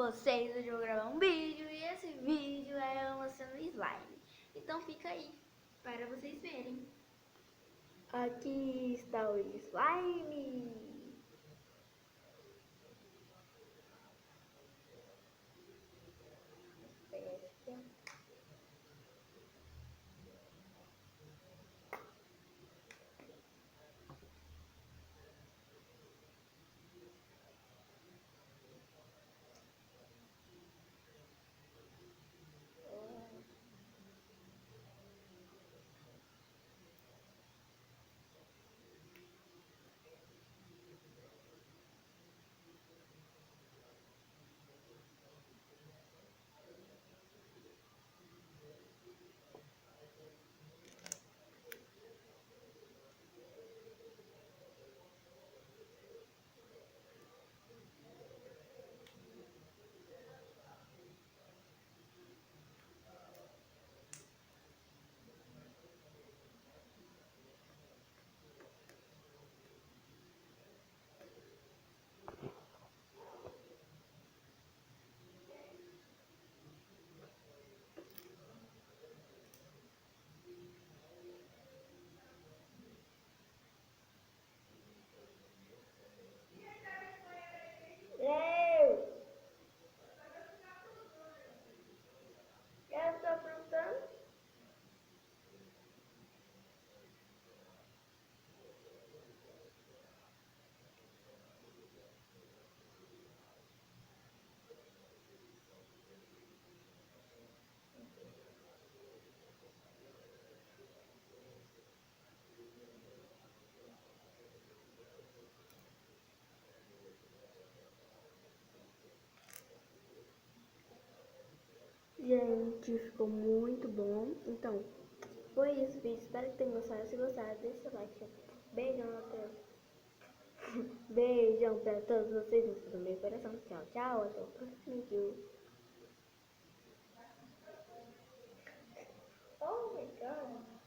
vocês, hoje eu vou gravar um vídeo e esse vídeo é eu mostrando slime. Então fica aí para vocês verem. Aqui está o slime. Eu estou aprontando. Gente, ficou muito bom. Então, foi isso, vídeo. Espero que tenham gostado. Se gostaram, deixa o like. Beijão até. Beijão pra todos vocês do meu coração. Tchau, tchau. Até o próximo vídeo. Oh my god.